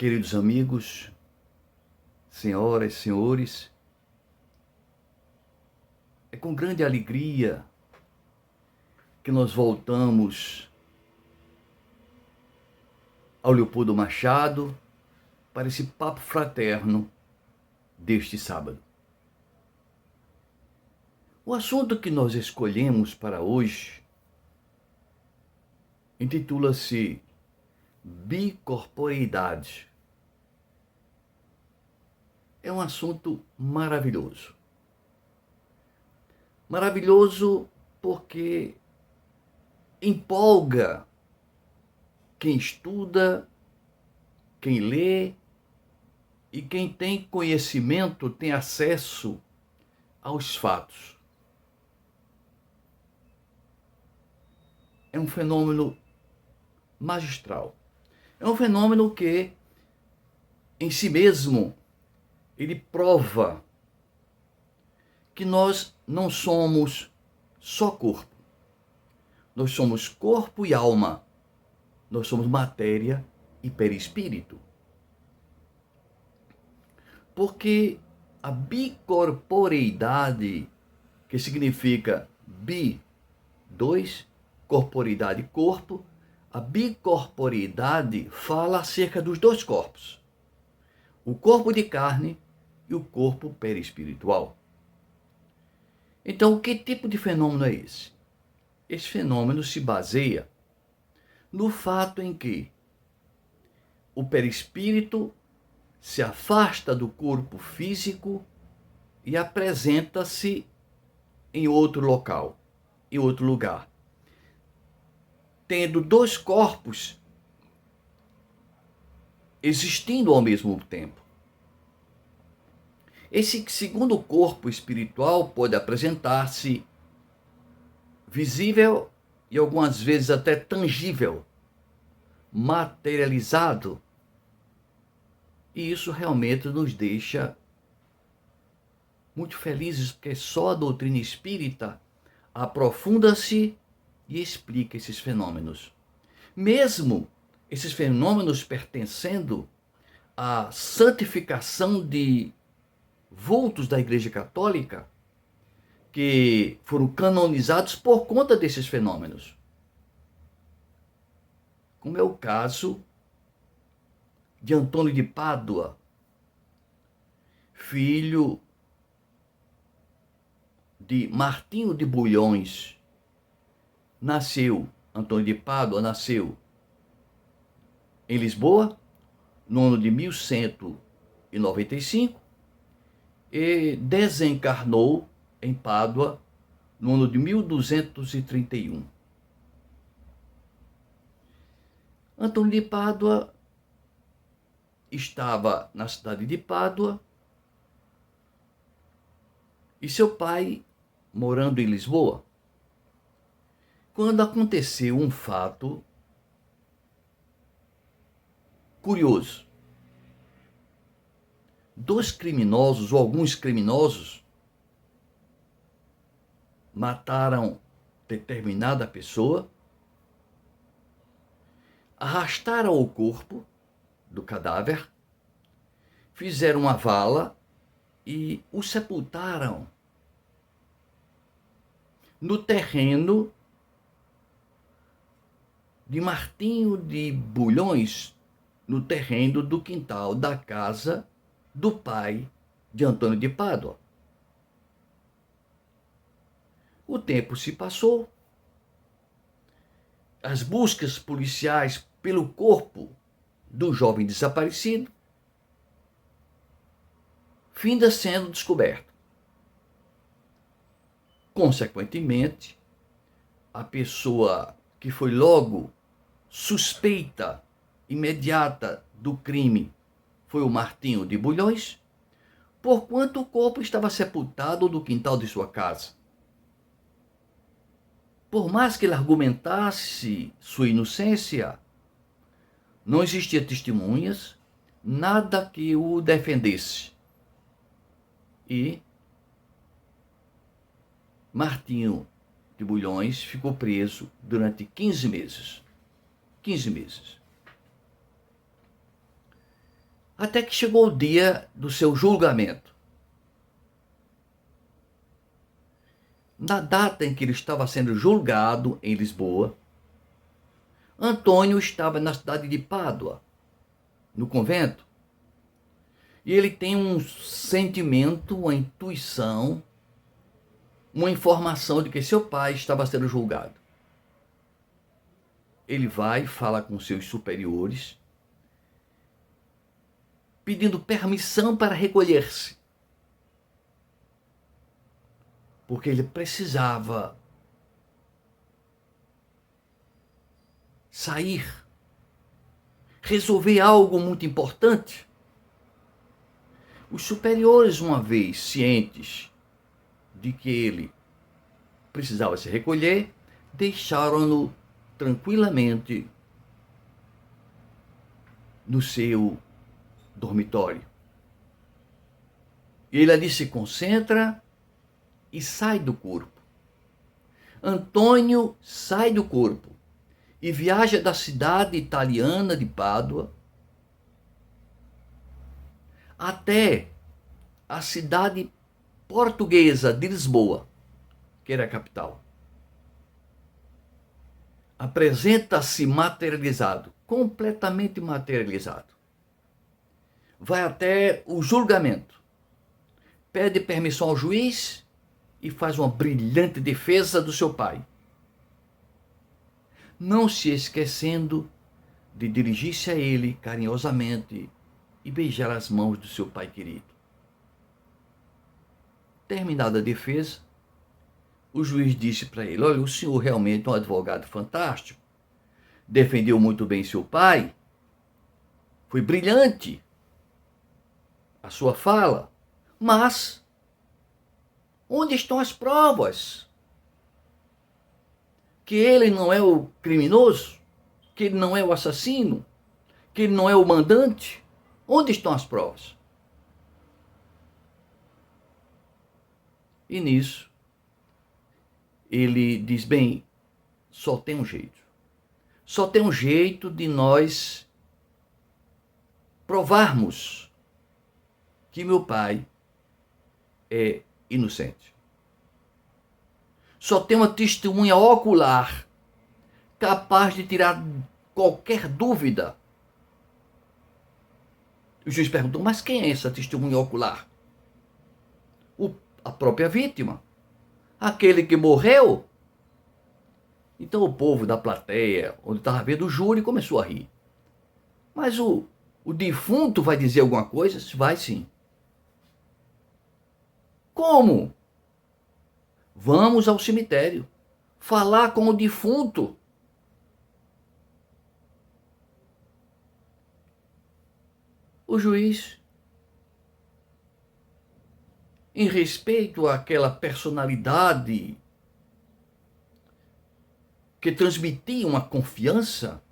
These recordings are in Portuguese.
Queridos amigos, senhoras, senhores, é com grande alegria que nós voltamos ao Leopoldo Machado para esse papo fraterno deste sábado. O assunto que nós escolhemos para hoje intitula-se Bicorporeidade. É um assunto maravilhoso. Maravilhoso porque empolga quem estuda, quem lê e quem tem conhecimento, tem acesso aos fatos. É um fenômeno magistral. É um fenômeno que, em si mesmo, ele prova que nós não somos só corpo. Nós somos corpo e alma. Nós somos matéria e perispírito. Porque a bicorporeidade, que significa dois, corporeidade, corpo, a bicorporeidade fala acerca dos dois corpos. O corpo de carne e o corpo perispiritual. Então, que tipo de fenômeno é esse? Esse fenômeno se baseia no fato em que o perispírito se afasta do corpo físico e apresenta-se em outro local, em outro lugar, tendo dois corpos existindo ao mesmo tempo. Esse segundo corpo espiritual pode apresentar-se visível e algumas vezes até tangível, materializado. E isso realmente nos deixa muito felizes, porque só a doutrina espírita aprofunda-se e explica esses fenômenos. Mesmo esses fenômenos pertencendo à santificação de vultos da Igreja Católica, que foram canonizados por conta desses fenômenos. Como é o caso de Antônio de Pádua, filho de Martinho de Bulhões. Antônio de Pádua nasceu em Lisboa, no ano de 1195, e desencarnou em Pádua no ano de 1231. Antônio de Pádua estava na cidade de Pádua e seu pai morando em Lisboa, quando aconteceu um fato curioso. Dois criminosos, ou alguns criminosos, mataram determinada pessoa, arrastaram o corpo do cadáver, fizeram uma vala e o sepultaram no terreno de Martinho de Bulhões, no terreno do quintal da casa do pai de Antônio de Pádua. O tempo se passou, as buscas policiais pelo corpo do jovem desaparecido finda sendo descoberto. Consequentemente, a pessoa que foi logo suspeita imediata do crime foi o Martinho de Bulhões, porquanto o corpo estava sepultado no quintal de sua casa. Por mais que ele argumentasse sua inocência, não existia testemunhas, nada que o defendesse. E Martinho de Bulhões ficou preso durante 15 meses. 15 meses. Até que chegou o dia do seu julgamento. Na data em que ele estava sendo julgado em Lisboa, Antônio estava na cidade de Pádua, no convento, e ele tem um sentimento, uma intuição, uma informação de que seu pai estava sendo julgado. Ele vai, fala com seus superiores, pedindo permissão para recolher-se, porque ele precisava sair, resolver algo muito importante. Os superiores, uma vez cientes de que ele precisava se recolher, deixaram-no tranquilamente no seu dormitório. Ele ali se concentra e sai do corpo. Antônio sai do corpo e viaja da cidade italiana de Pádua até a cidade portuguesa de Lisboa, que era a capital. Apresenta-se materializado, completamente materializado. Vai até o julgamento, pede permissão ao juiz e faz uma brilhante defesa do seu pai, não se esquecendo de dirigir-se a ele carinhosamente e beijar as mãos do seu pai querido. Terminada a defesa, o juiz disse para ele: olha, o senhor realmente é um advogado fantástico, defendeu muito bem seu pai, foi brilhante a sua fala, mas onde estão as provas? Que ele não é o criminoso, que ele não é o assassino, que ele não é o mandante? Onde estão as provas? E nisso, ele diz: bem, só tem um jeito. Só tem um jeito de nós provarmos que meu pai é inocente. Só tem uma testemunha ocular capaz de tirar qualquer dúvida. O juiz perguntou: mas quem é essa testemunha ocular? A própria vítima. Aquele que morreu. Então o povo da plateia, onde estava vendo o júri, começou a rir. Mas o defunto vai dizer alguma coisa? Vai sim. Como? Vamos ao cemitério falar com o defunto. O juiz, em respeito àquela personalidade que transmitia uma confiança,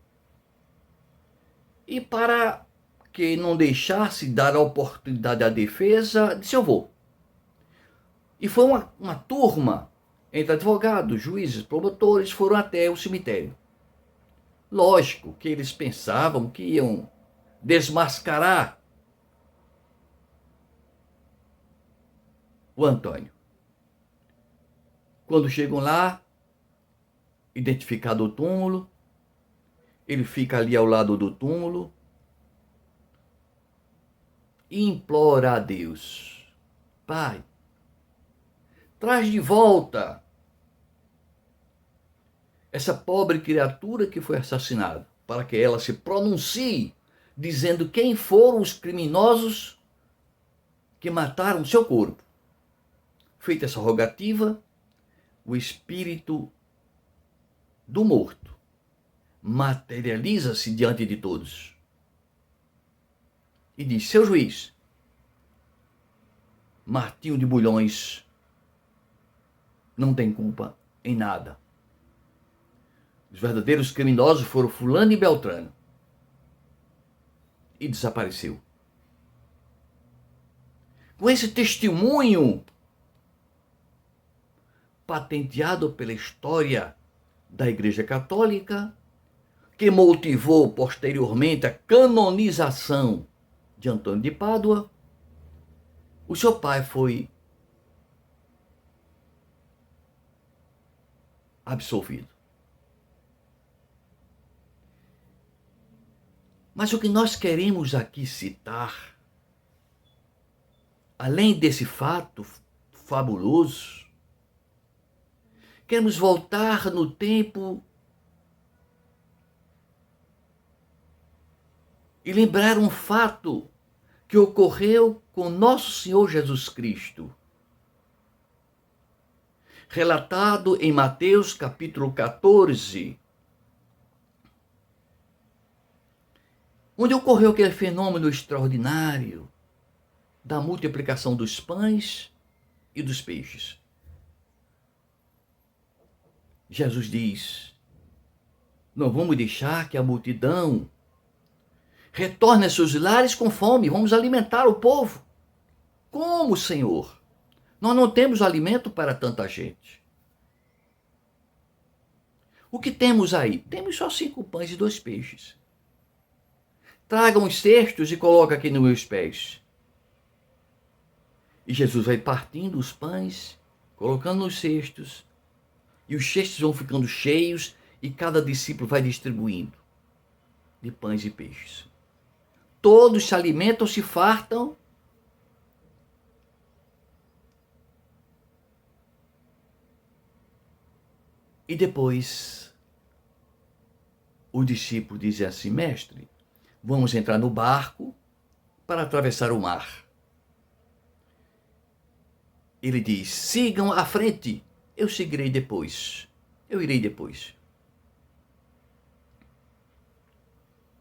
e para que não deixasse dar a oportunidade à defesa, disse: eu vou. E foi uma turma entre advogados, juízes, promotores, foram até o cemitério. Lógico que eles pensavam que iam desmascarar o Antônio. Quando chegam lá, identificado o túmulo, ele fica ali ao lado do túmulo e implora a Deus: Pai, traz de volta essa pobre criatura que foi assassinada, para que ela se pronuncie, dizendo quem foram os criminosos que mataram seu corpo. Feita essa rogativa, o espírito do morto materializa-se diante de todos e diz: seu juiz, Martinho de Bulhões não tem culpa em nada. Os verdadeiros criminosos foram fulano e beltrano. E desapareceu. Com esse testemunho patenteado pela história da Igreja Católica, que motivou posteriormente a canonização de Antônio de Pádua, o seu pai foi absolvido. Mas o que nós queremos aqui citar, além desse fato fabuloso, queremos voltar no tempo e lembrar um fato que ocorreu com nosso Senhor Jesus Cristo, relatado em Mateus capítulo 14, onde ocorreu aquele fenômeno extraordinário da multiplicação dos pães e dos peixes. Jesus diz: não vamos deixar que a multidão retorne a seus lares com fome, vamos alimentar o povo. Como, Senhor? Nós não temos alimento para tanta gente. O que temos aí? Temos só 5 pães e 2 peixes. Tragam os cestos e coloquem aqui nos meus pés. E Jesus vai partindo os pães, colocando nos cestos, e os cestos vão ficando cheios, e cada discípulo vai distribuindo de pães e peixes. Todos se alimentam, se fartam. E depois, o discípulo diz assim: mestre, vamos entrar no barco para atravessar o mar. Ele diz: sigam à frente, eu seguirei depois. Eu irei depois.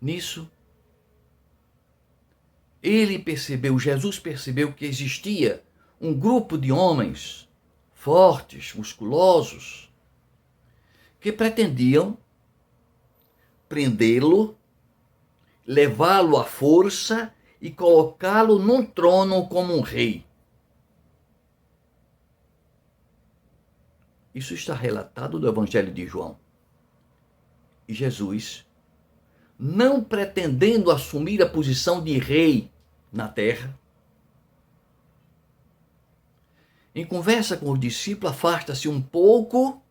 Nisso, Jesus percebeu que existia um grupo de homens fortes, musculosos, que pretendiam prendê-lo, levá-lo à força e colocá-lo num trono como um rei. Isso está relatado no Evangelho de João. E Jesus, não pretendendo assumir a posição de rei na terra, em conversa com os discípulos, afasta-se um pouco,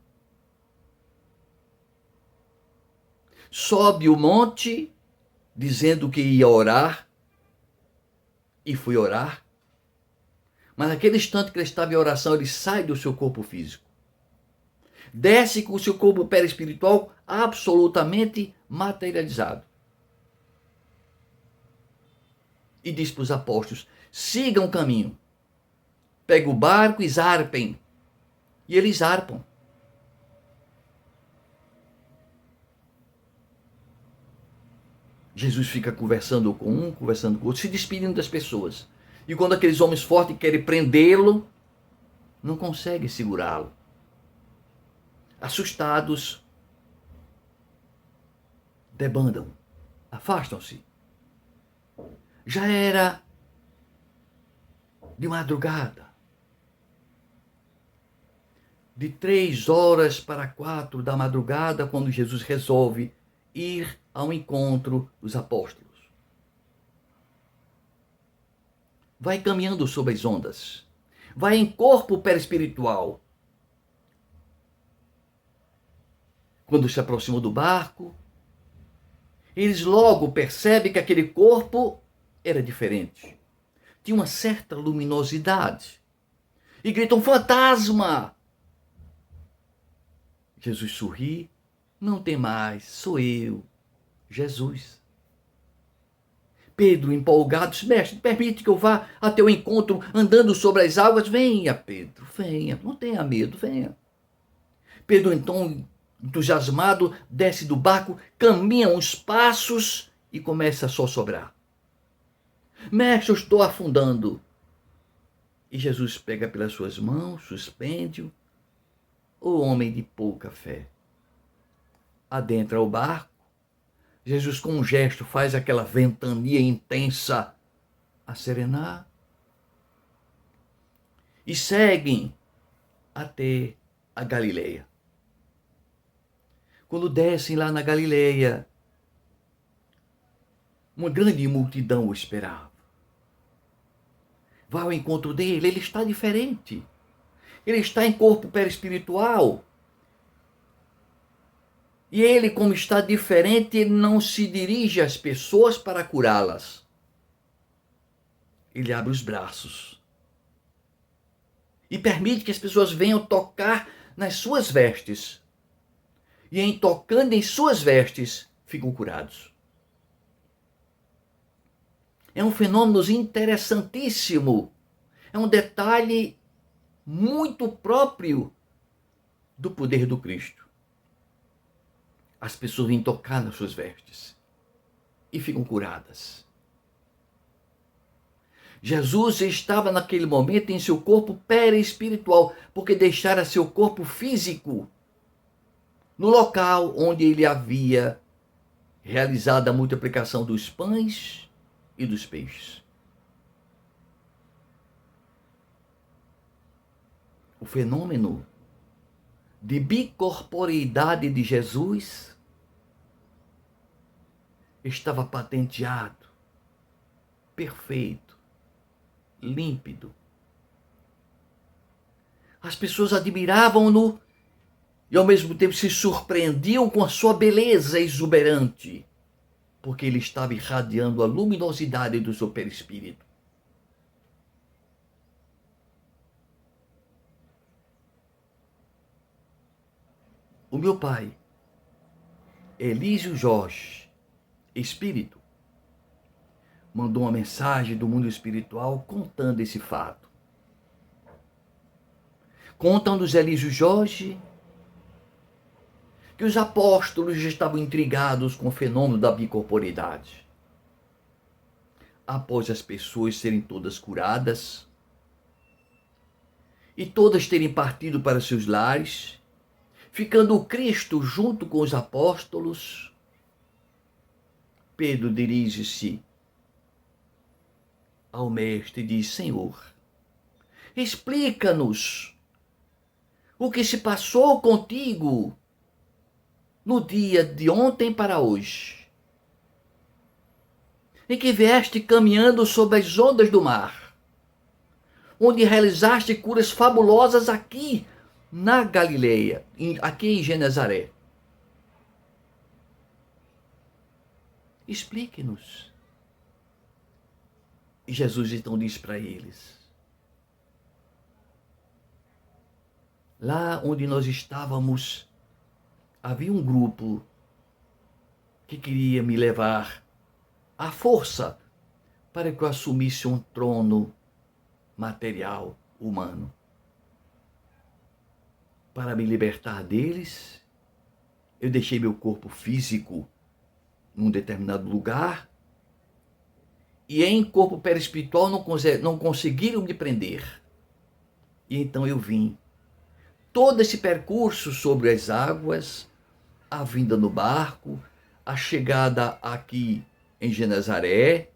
sobe o monte, dizendo que ia orar, e foi orar. Mas naquele instante que ele estava em oração, ele sai do seu corpo físico. Desce com o seu corpo perispiritual absolutamente materializado. E diz para os apóstolos: sigam o caminho. Pega o barco e zarpem. E eles zarpam. Jesus fica conversando com um, conversando com o outro, se despedindo das pessoas. E quando aqueles homens fortes querem prendê-lo, não conseguem segurá-lo. Assustados, debandam, afastam-se. Já era de madrugada. De 3 horas para 4 da madrugada, quando Jesus resolve ir ao encontro dos apóstolos. Vai caminhando sobre as ondas. Vai em corpo perispiritual. Quando se aproximam do barco, eles logo percebem que aquele corpo era diferente. Tinha uma certa luminosidade. E gritam: fantasma! Jesus sorri: não tem mais, sou eu, Jesus. Pedro, empolgado, disse: mestre, permite que eu vá até o encontro andando sobre as águas? Venha, Pedro, venha, não tenha medo, venha. Pedro, então, entusiasmado, desce do barco, caminha uns passos e começa a sossobrar. Mestre, eu estou afundando. E Jesus pega pelas suas mãos, suspende-o. O homem de pouca fé adentra o barco. Jesus, com um gesto, faz aquela ventania intensa a serenar. E seguem até a Galileia. Quando descem lá na Galileia, uma grande multidão o esperava. vai ao encontro dele, ele está diferente. Ele está em corpo perispiritual. E ele, como está diferente, ele não se dirige às pessoas para curá-las. Ele abre os braços e permite que as pessoas venham tocar nas suas vestes. E em tocando em suas vestes, ficam curados. É um fenômeno interessantíssimo. É um detalhe muito próprio do poder do Cristo. As pessoas vêm tocar nas suas vestes e ficam curadas. Jesus estava naquele momento em seu corpo perispiritual, porque deixara seu corpo físico no local onde ele havia realizado a multiplicação dos pães e dos peixes. O fenômeno de bicorporeidade de Jesus estava patenteado, perfeito, límpido. As pessoas admiravam-no e ao mesmo tempo se surpreendiam com a sua beleza exuberante, porque ele estava irradiando a luminosidade do seu perispírito. O meu pai, Elísio Jorge, espírito, mandou uma mensagem do mundo espiritual contando esse fato. Conta-nos Elísio Jorge que os apóstolos já estavam intrigados com o fenômeno da bicorporeidade. Após as pessoas serem todas curadas e todas terem partido para seus lares, ficando o Cristo junto com os apóstolos, Pedro dirige-se ao mestre e diz: Senhor, explica-nos o que se passou contigo no dia de ontem para hoje, em que vieste caminhando sobre as ondas do mar, onde realizaste curas fabulosas aqui na Galileia, aqui em Genezaré. Explique-nos. E Jesus então diz para eles: lá onde nós estávamos, havia um grupo que queria me levar à força para que eu assumisse um trono material humano. Para me libertar deles, eu deixei meu corpo físico num determinado lugar e em corpo perispiritual não conseguiram me prender. E então eu vim. Todo esse percurso sobre as águas, a vinda no barco, a chegada aqui em Genezaré,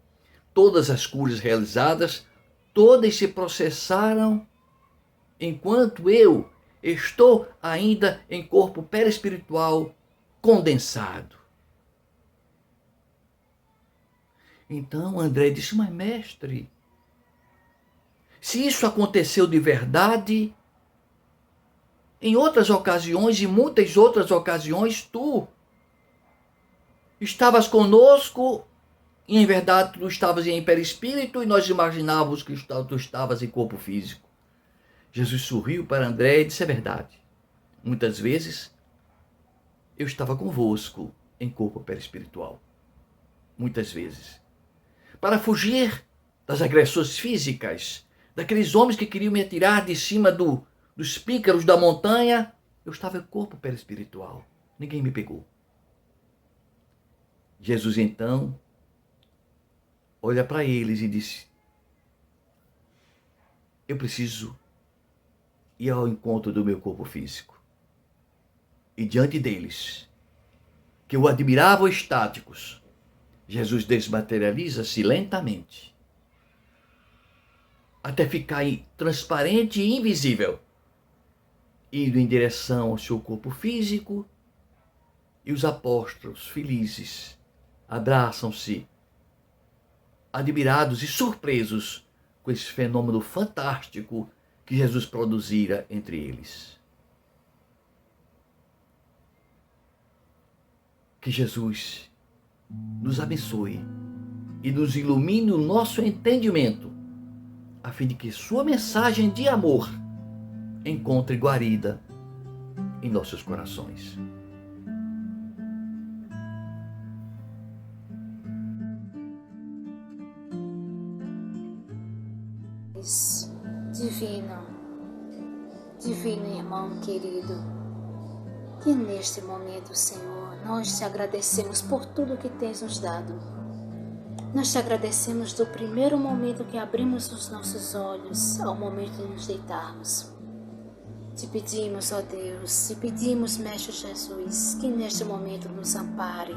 todas as curas realizadas, todas se processaram enquanto eu estou ainda em corpo perispiritual condensado. Então André disse: mas mestre, se isso aconteceu de verdade, em outras ocasiões e muitas outras ocasiões tu estavas conosco e em verdade tu estavas em perispírito e nós imaginávamos que tu estavas em corpo físico. Jesus sorriu para André e disse: é verdade. Muitas vezes eu estava convosco em corpo perispiritual. Muitas vezes. Para fugir das agressões físicas, daqueles homens que queriam me atirar de cima dos pícaros da montanha, eu estava em corpo perispiritual. Ninguém me pegou. Jesus então olha para eles e disse: eu preciso ir ao encontro do meu corpo físico. E diante deles, que o admiravam estáticos, Jesus desmaterializa-se lentamente, até ficar transparente e invisível, indo em direção ao seu corpo físico, e os apóstolos, felizes, abraçam-se, admirados e surpresos com esse fenômeno fantástico que Jesus produzira entre eles. Que Jesus nos abençoe e nos ilumine o nosso entendimento, a fim de que sua mensagem de amor encontre guarida em nossos corações. Divino irmão querido, que neste momento, Senhor, nós te agradecemos por tudo que tens nos dado. Nós te agradecemos do primeiro momento que abrimos os nossos olhos ao momento de nos deitarmos. Te pedimos, ó Deus, te pedimos, Mestre Jesus, que neste momento nos ampare,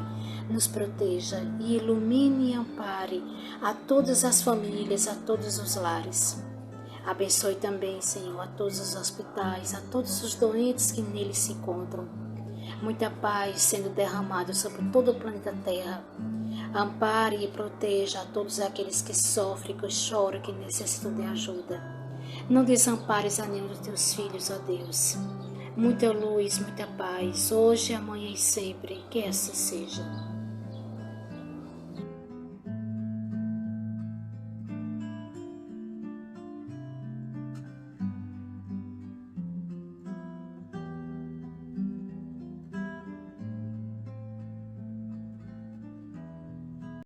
nos proteja e ilumine e ampare a todas as famílias, a todos os lares. Abençoe também, Senhor, a todos os hospitais, a todos os doentes que neles se encontram. Muita paz sendo derramada sobre todo o planeta Terra. Ampare e proteja a todos aqueles que sofrem, que choram, que necessitam de ajuda. Não desampares a nenhum dos teus filhos, ó Deus. Muita luz, muita paz, hoje, amanhã e sempre, que assim seja.